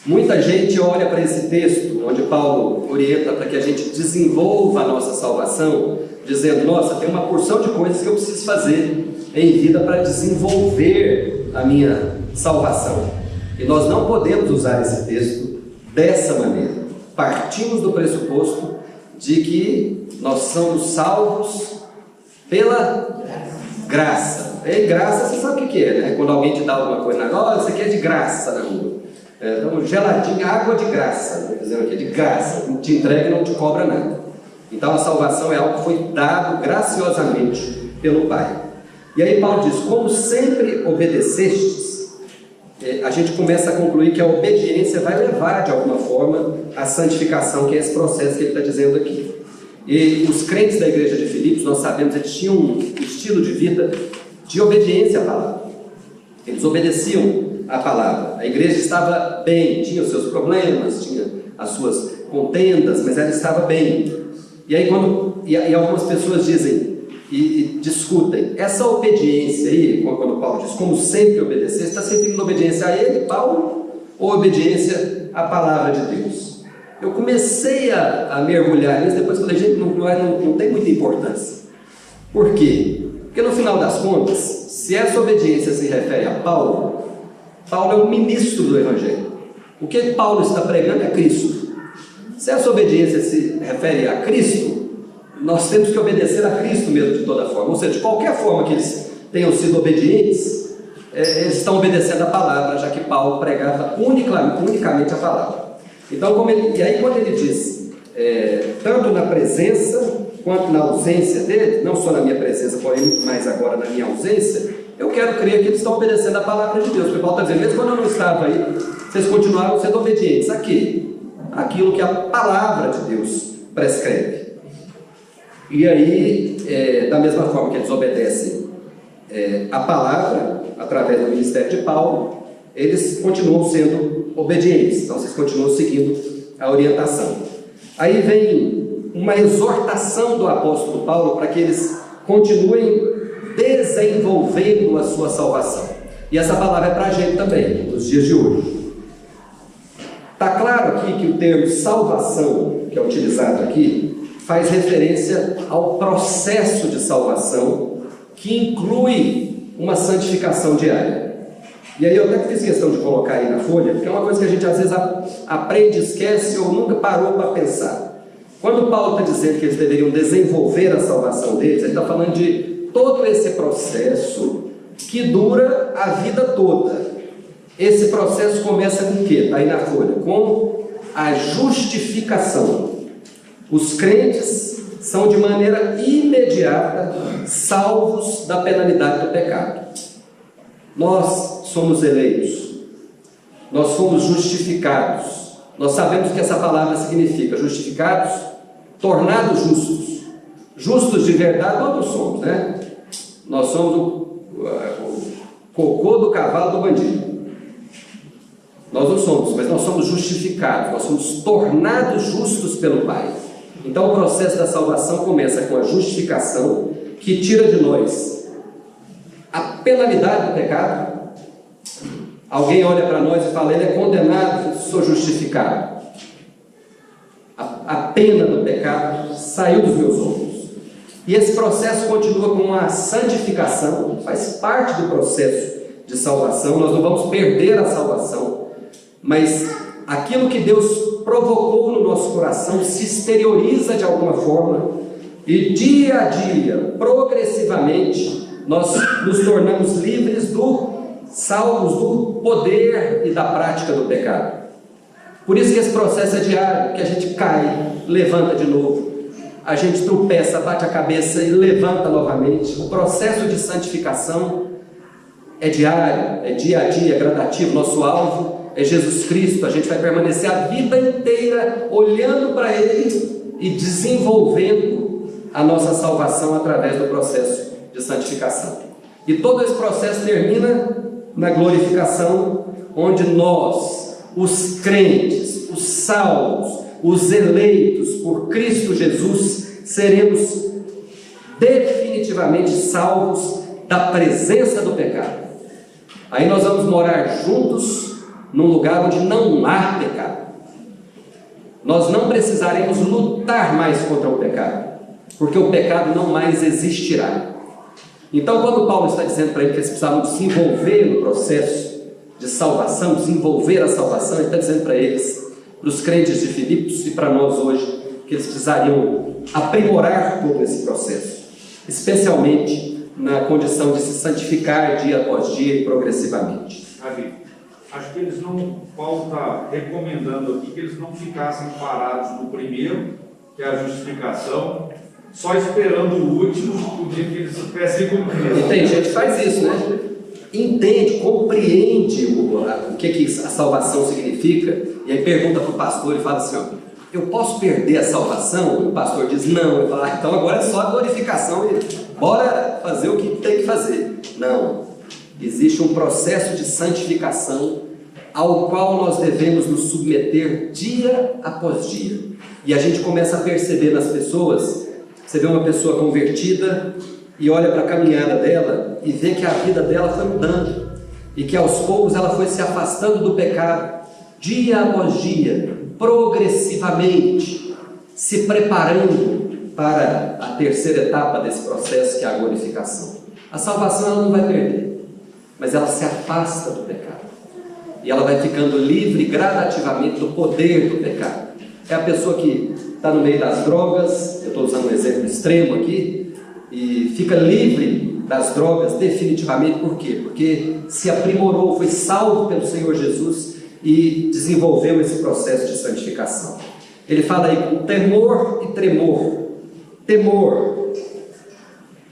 Muita gente olha para esse texto, onde Paulo orienta para que a gente desenvolva a nossa salvação, dizendo: nossa, tem uma porção de coisas que eu preciso fazer em vida para desenvolver a minha salvação. E nós não podemos usar esse texto dessa maneira. Partimos do pressuposto de que nós somos salvos pela graça. E graça, você sabe o que é, né? Quando alguém te dá alguma coisa na rua, isso aqui é de graça na rua. Então, geladinha, água de graça, dizendo aqui, de graça, te entrega e não te cobra nada. Então a salvação é algo que foi dado graciosamente pelo Pai. E aí Paulo diz: como sempre obedecestes, a gente começa a concluir que a obediência vai levar de alguma forma à santificação, que é esse processo que ele está dizendo aqui. E os crentes da igreja de Filipos, nós sabemos, eles tinham um estilo de vida de obediência à palavra. Eles obedeciam à palavra. A igreja estava bem, tinha os seus problemas, tinha as suas contendas, mas ela estava bem. E aí e algumas pessoas dizem e discutem, essa obediência aí, quando Paulo diz como sempre obedecer, está se referindo a obediência a ele, Paulo, ou obediência à palavra de Deus? Eu comecei a mergulhar nisso, depois falei: gente, não tem muita importância. Por quê? Porque no final das contas, se essa obediência se refere a Paulo, Paulo é o ministro do Evangelho. O que Paulo está pregando é Cristo. Se essa obediência se refere a Cristo, nós temos que obedecer a Cristo mesmo de toda forma. Ou seja, de qualquer forma que eles tenham sido obedientes, eles estão obedecendo a palavra, já que Paulo pregava unicamente a palavra. Então, e aí quando ele diz, tanto na presença quanto na ausência dele, não só na minha presença, porém muito mais agora na minha ausência, eu quero crer que eles estão obedecendo a palavra de Deus. Porque Paulo está dizendo: mesmo quando eu não estava aí, vocês continuaram sendo obedientes aquilo que a palavra de Deus prescreve. E aí, da mesma forma que eles obedecem a palavra, através do ministério de Paulo, eles continuam sendo obedientes. Então, vocês continuam seguindo a orientação. Aí vem uma exortação do apóstolo Paulo para que eles continuem desenvolvendo a sua salvação. E essa palavra é para a gente também, nos dias de hoje. Está claro aqui que o termo salvação, que é utilizado aqui, faz referência ao processo de salvação, que inclui uma santificação diária. E aí eu até fiz questão de colocar aí na folha, porque é uma coisa que a gente às vezes aprende, esquece ou nunca parou para pensar. Quando Paulo está dizendo que eles deveriam desenvolver a salvação deles, ele está falando de todo esse processo que dura a vida toda. Esse processo começa com o quê? Está aí na folha. Com a justificação. Os crentes são de maneira imediata salvos da penalidade do pecado. Nós somos eleitos. Nós fomos justificados. Nós sabemos o que essa palavra significa. Justificados, tornados justos. Justos de verdade nós não somos, né? Nós somos o cocô do cavalo do bandido. Nós não somos, mas nós somos justificados. Nós somos tornados justos pelo Pai. Então o processo da salvação começa com a justificação, que tira de nós a penalidade do pecado. Alguém olha para nós e fala: ele é condenado, sou justificado. A pena do pecado saiu dos meus ombros. E esse processo continua com a santificação, faz parte do processo de salvação. Nós não vamos perder a salvação, mas aquilo que Deus provocou no nosso coração se exterioriza de alguma forma, e dia a dia, progressivamente, nós nos tornamos livres salvos do poder e da prática do pecado. Por isso que esse processo é diário, que a gente cai, levanta de novo, a gente tropeça, bate a cabeça e levanta novamente. O processo de santificação é diário, é dia a dia, é gradativo. Nosso alvo é Jesus Cristo. A gente vai permanecer a vida inteira olhando para Ele e desenvolvendo a nossa salvação através do processo de santificação. E todo esse processo termina na glorificação, onde nós, os crentes, os salvos, os eleitos por Cristo Jesus, seremos definitivamente salvos da presença do pecado. Aí nós vamos morar juntos num lugar onde não há pecado. Nós não precisaremos lutar mais contra o pecado, porque o pecado não mais existirá. Então, quando Paulo está dizendo para ele que eles precisavam se envolver no processo de salvação, desenvolver a salvação, ele está dizendo para eles, para os crentes de Filipos e para nós hoje, que eles precisariam aprimorar todo esse processo, especialmente na condição de se santificar dia após dia e progressivamente. Acho que Paulo está recomendando aqui que eles não ficassem parados no primeiro, que é a justificação, só esperando o último, o dia que eles tivessem cumprido. E tem gente que faz isso, né? Entende, compreende o que a salvação significa, e aí pergunta para o pastor e fala assim, ó, eu posso perder a salvação? E o pastor diz não. Ele fala, então agora é só a glorificação e bora fazer o que tem que fazer. Não, existe um processo de santificação ao qual nós devemos nos submeter dia após dia. E a gente começa a perceber nas pessoas, você vê uma pessoa convertida e olha para a caminhada dela e vê que a vida dela foi mudando e que aos poucos ela foi se afastando do pecado, dia após dia, progressivamente, se preparando para a terceira etapa desse processo, que é a glorificação. A salvação ela não vai perder, mas ela se afasta do pecado e ela vai ficando livre gradativamente do poder do pecado. É a pessoa que está no meio das drogas, eu estou usando um exemplo extremo aqui, e fica livre das drogas definitivamente. Por quê? Porque se aprimorou, foi salvo pelo Senhor Jesus e desenvolveu esse processo de santificação. Ele fala aí com temor e tremor. Temor,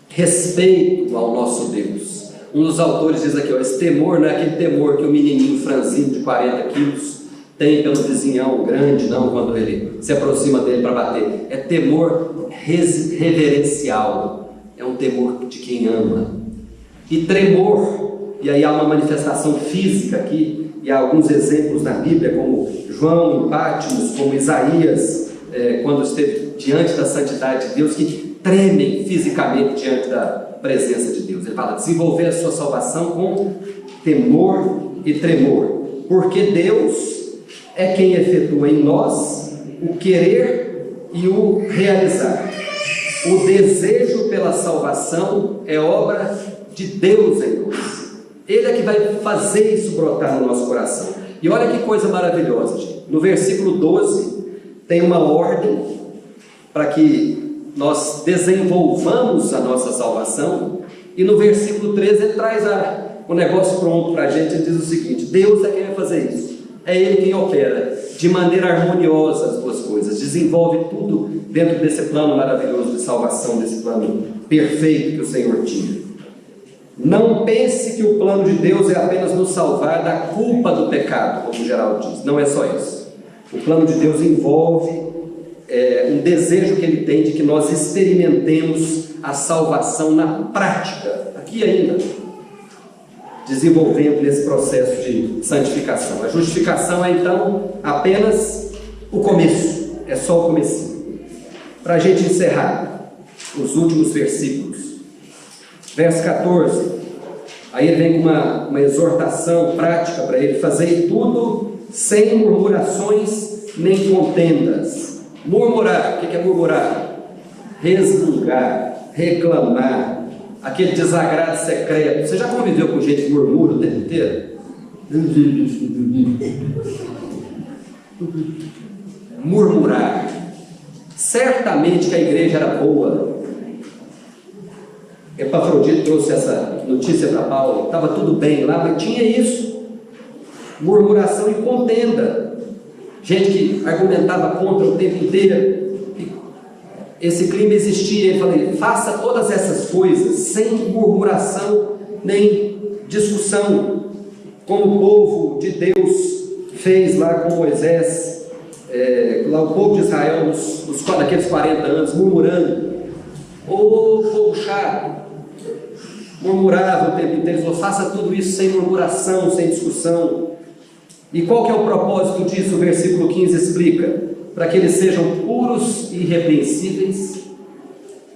respeito ao nosso Deus. Um dos autores diz aqui, ó, esse temor não é aquele temor que o menininho franzinho de 40 quilos tem pelo vizinhão grande, não, quando ele se aproxima dele para bater. É temor reverencial. É um temor de quem ama. E tremor, e aí há uma manifestação física aqui, e há alguns exemplos na Bíblia, como João em Patmos, como Isaías, quando esteve diante da santidade de Deus, que tremem fisicamente diante da presença de Deus. Ele fala, desenvolver a sua salvação com temor e tremor, porque Deus é quem efetua em nós o querer e o realizar. O desejo pela salvação é obra de Deus em nós. Ele é que vai fazer isso brotar no nosso coração. E olha que coisa maravilhosa, gente. No versículo 12 tem uma ordem para que nós desenvolvamos a nossa salvação, e no versículo 13 ele traz o negócio pronto para a gente. Ele diz o seguinte: Deus é quem vai fazer isso, é Ele quem opera de maneira harmoniosa as duas coisas, desenvolve tudo dentro desse plano maravilhoso de salvação, desse plano perfeito que o Senhor tinha. Não pense que o plano de Deus é apenas nos salvar da culpa do pecado, como o Geraldo diz. Não é só isso. O plano de Deus envolve um desejo que Ele tem de que nós experimentemos a salvação na prática, aqui ainda, desenvolvendo esse processo de santificação. A justificação é então apenas o começo, é só o comecinho. Para a gente encerrar os últimos versículos, verso 14, aí ele vem com uma exortação prática para ele: fazer tudo sem murmurações nem contendas, Murmurar, o que é murmurar? Resmungar, reclamar, aquele desagrado secreto. Você já conviveu com gente que murmura o tempo inteiro? Murmurar. Certamente que a igreja era boa. Epafrodito trouxe essa notícia para Paulo, estava tudo bem lá, mas tinha isso, murmuração e contenda, gente que argumentava contra o tempo inteiro. Esse clima existia. Ele falou: faça todas essas coisas sem murmuração nem discussão, como o povo de Deus fez lá com Moisés, lá o povo de Israel naqueles 40 anos, murmurando. Ô povo chato, murmurava o tempo inteiro. Falou: faça tudo isso sem murmuração, sem discussão. E qual que é o propósito disso? O versículo 15 explica: para que eles sejam puros e irrepreensíveis,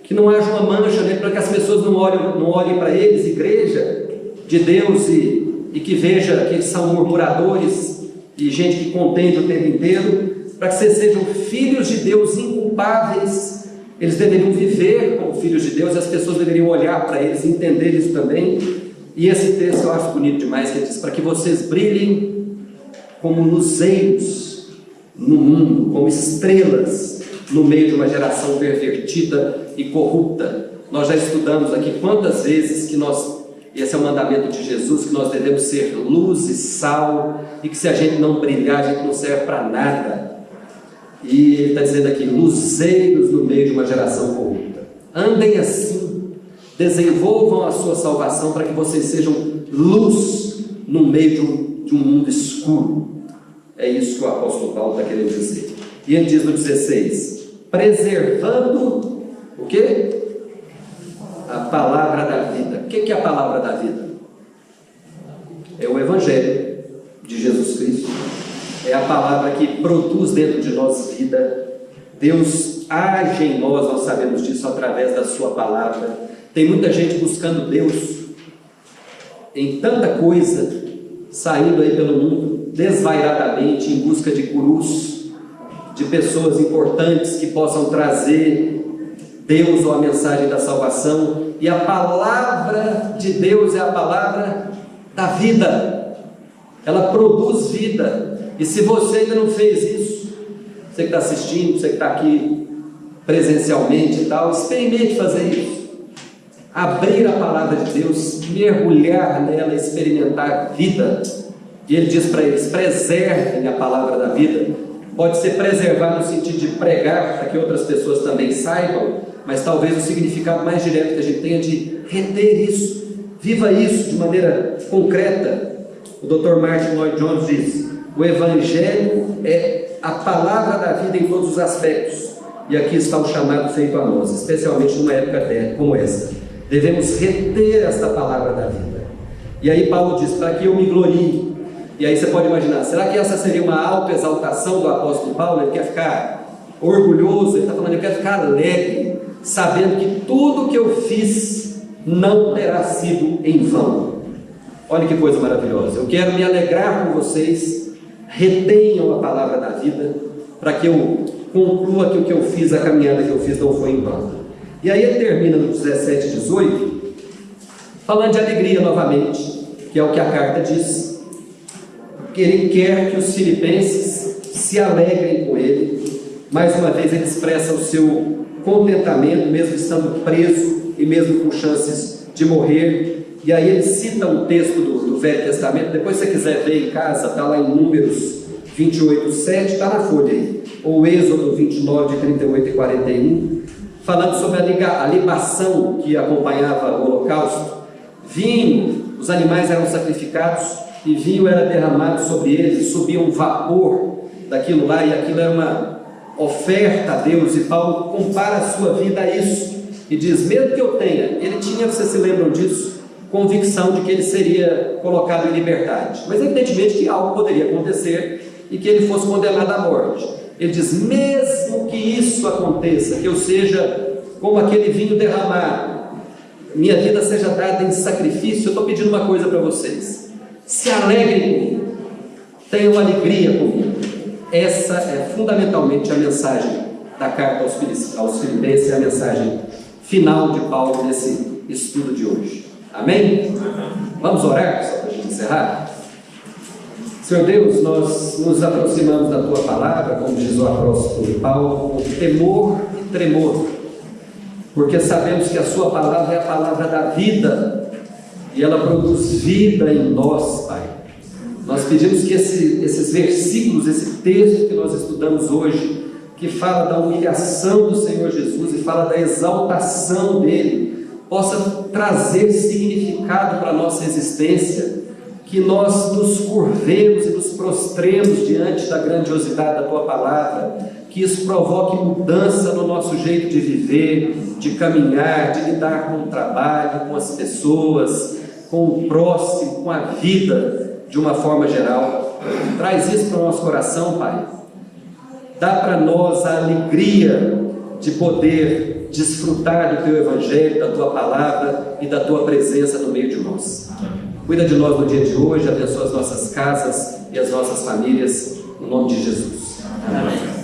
que não haja uma mancha, né? Para que as pessoas não olhem para eles, igreja de Deus, e que veja que eles são murmuradores e gente que contende o tempo inteiro. Para que vocês sejam filhos de Deus inculpáveis. Eles deveriam viver como filhos de Deus, e as pessoas deveriam olhar para eles e entender isso também. E esse texto eu acho bonito demais, que ele diz: para que vocês brilhem como luzeiros no mundo, como estrelas no meio de uma geração pervertida e corrupta. Nós já estudamos aqui quantas vezes que esse é o mandamento de Jesus, que nós devemos ser luz e sal, e que se a gente não brilhar, a gente não serve para nada. E ele está dizendo aqui: luzeiros no meio de uma geração corrupta. Andem assim, desenvolvam a sua salvação para que vocês sejam luz no meio de um mundo escuro. É isso que o apóstolo Paulo está querendo dizer. E ele diz no 16: preservando o quê? A palavra da vida. O que é a palavra da vida? É o Evangelho de Jesus Cristo. É a palavra que produz dentro de nós vida. Deus age em nós sabemos disso através da sua palavra. Tem muita gente buscando Deus em tanta coisa, saindo aí pelo mundo desvairadamente em busca de gurus, de pessoas importantes que possam trazer Deus ou a mensagem da salvação. E a palavra de Deus é a palavra da vida. Ela produz vida. E se você ainda não fez isso, você que está assistindo, você que está aqui presencialmente e tal, experimente fazer isso. Abrir a palavra de Deus, mergulhar nela, experimentar vida. E ele diz para eles: preservem a palavra da vida. Pode ser preservar no sentido de pregar para que outras pessoas também saibam, mas talvez o significado mais direto que a gente tenha é de reter isso. Viva isso de maneira concreta. O Dr. Martin Lloyd Jones diz: o Evangelho é a palavra da vida em todos os aspectos. E aqui está o chamado feito a nós, especialmente numa época como essa. Devemos reter esta palavra da vida. E aí Paulo diz: para que eu me glorie. E aí você pode imaginar, será que essa seria uma autoexaltação do apóstolo Paulo? Ele quer ficar orgulhoso, ele está falando: eu quero ficar alegre, sabendo que tudo que eu fiz não terá sido em vão. Olha que coisa maravilhosa. Eu quero me alegrar com vocês. Retenham a palavra da vida, para que eu conclua que o que eu fiz, a caminhada que eu fiz, não foi em vão. E aí ele termina no 17 e 18 falando de alegria novamente, que é o que a carta diz, que ele quer que os filipenses se alegrem com ele. Mais uma vez ele expressa o seu contentamento, mesmo estando preso e mesmo com chances de morrer. E aí ele cita um texto do Velho Testamento. Depois, se você quiser ver em casa, está lá em Números 28:7, está na folha aí, ou Êxodo 29, 38 e 41, falando sobre a libação que acompanhava o holocausto. Vinho, os animais eram sacrificados e vinho era derramado sobre eles, e subia um vapor daquilo lá, e aquilo era uma oferta a Deus. E Paulo compara a sua vida a isso e diz: mesmo que eu tenha, ele tinha, vocês se lembram disso, convicção de que ele seria colocado em liberdade, mas evidentemente que algo poderia acontecer e que ele fosse condenado à morte. Ele diz: mesmo que isso aconteça, que eu seja como aquele vinho derramado, minha vida seja dada em sacrifício, eu estou pedindo uma coisa para vocês: se alegrem comigo, tenham alegria comigo. Essa é fundamentalmente a mensagem da carta aos Filipenses, é a mensagem final de Paulo nesse estudo de hoje. Amém? Vamos orar, só para a gente encerrar? Senhor Deus, nós nos aproximamos da Tua palavra, como diz o apóstolo Paulo, com temor e tremor, porque sabemos que a Sua palavra é a palavra da vida, e ela produz vida em nós, Pai. Nós pedimos que esses versículos, esse texto que nós estudamos hoje, que fala da humilhação do Senhor Jesus e fala da exaltação dele, possa trazer significado para a nossa existência, que nós nos curvemos e nos prostremos diante da grandiosidade da Tua palavra, que isso provoque mudança no nosso jeito de viver, de caminhar, de lidar com o trabalho, com as pessoas, com o próximo, com a vida de uma forma geral. Traz isso para o nosso coração, Pai. Dá para nós a alegria de poder desfrutar do Teu Evangelho, da Tua palavra e da Tua presença no meio de nós. Cuida de nós no dia de hoje, abençoa as nossas casas e as nossas famílias, no nome de Jesus. Amém.